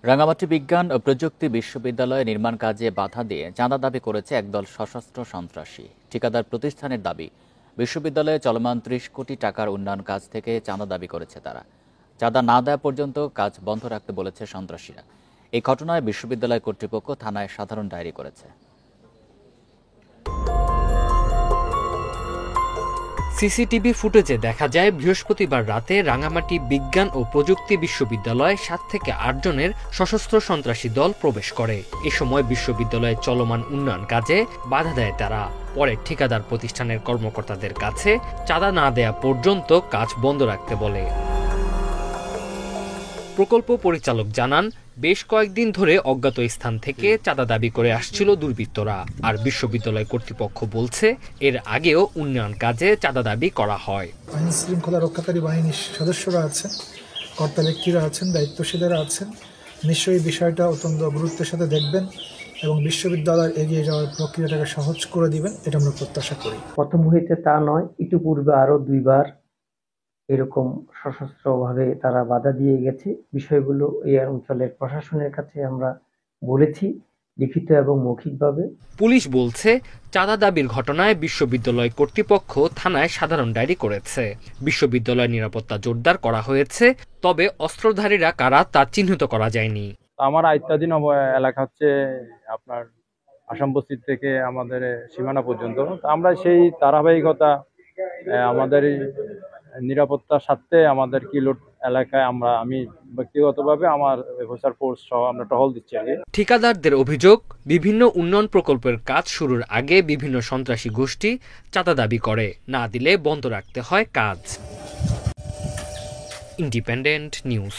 রাঙামাটি বিজ্ঞান ও প্রযুক্তি বিশ্ববিদ্যালয়ে নির্মাণ কাজে বাধা দিয়ে চাঁদা দাবি করেছে একদল সশস্ত্র সন্ত্রাসী। ঠিকাদার প্রতিষ্ঠানের দাবি, বিশ্ববিদ্যালয়ে চলমান ৩০ কোটি টাকার উন্নয়ন কাজ থেকে চাঁদা দাবি করেছে তারা। চাঁদা না দেওয়া পর্যন্ত কাজ বন্ধ রাখতে বলেছে সন্ত্রাসীরা। এই ঘটনায় বিশ্ববিদ্যালয় কর্তৃপক্ষ থানায় সাধারণ ডায়েরি করেছে। সিসিটিভি ফুটেজে দেখা যায় বৃহস্পতিবার রাতে রাঙামাটি বিজ্ঞান ও প্রযুক্তি বিশ্ববিদ্যালয়ে ৭ থেকে ৮ জনের সশস্ত্র সন্ত্রাসী দল প্রবেশ করে। এ সময় বিশ্ববিদ্যালয়ে চলমান উন্নয়ন কাজে বাধা দেয় তারা। পরে ঠিকাদার প্রতিষ্ঠানের কর্মকর্তাদের কাছে চাঁদা না দেয়া পর্যন্ত কাজ বন্ধ রাখতে বলে। প্রকল্প পরিচালক জানান, বেশ কয়েকদিন ধরে অজ্ঞাত স্থান থেকে চাঁদা দাবি করে আসছিল দুর্বৃত্তরা। আর বিশ্ববিদ্যালয় কর্তৃপক্ষ বলছে, এর আগেও উন্নয়ন কাজে চাঁদা দাবি করা হয়। আইন শৃঙ্খলা রক্ষাকারী বাহিনীর সদস্যরা আছেন, কর্তা ব্যক্তিরা আছেন, দায়িত্বশীলেরা আছেন। নিশ্চয়ই বিষয়টা অত্যন্ত গুরুত্বের সাথে দেখবেন এবং বিশ্ববিদ্যালয়ের এগিয়ে যাওয়ার প্রক্রিয়াটাকে সহজ করে দিবেন, এটা আমরা প্রত্যাশা করি। প্রথম হইতে তা নয়, ইতিপূর্বে আরো 2বার এরকম সশস্ত্রভাবে তারা বাধা দিয়ে গেছে। বিষয়গুলো এই অঞ্চলের প্রশাসনের কাছে আমরা বলেছি, লিখিত এবং মৌখিকভাবে। পুলিশ বলছে, চাঁদা দাবির ঘটনায় বিশ্ববিদ্যালয় কর্তৃপক্ষ থানায় সাধারণ ডায়েরি করেছে। বিশ্ববিদ্যালয়ের নিরাপত্তা জোরদার করা হয়েছে, তবে অস্ত্রধারীরা কারা তা চিহ্নিত করা যায়নি। আমার আয়ত্তাধীন এলাকা হচ্ছে আপনার আসাম বস্তি থেকে আমাদের সীমানা পর্যন্ত। আমরা সেই ধারাবাহিকতা আমাদের নিরাপত্তার স্বার্থে আমাদের কিলোট এলাকায় আমি ব্যক্তিগতভাবে আমার অফিসার ফোর্স সহ আমরা টহল দিচ্ছি। ঠিকাদারদের অভিযোগ, বিভিন্ন উন্নয়ন প্রকল্পের কাজ শুরুর আগে বিভিন্ন সন্ত্রাসী গোষ্ঠী চাঁদা দাবি করে, না দিলে বন্ধ রাখতে হয় কাজ। Independent news.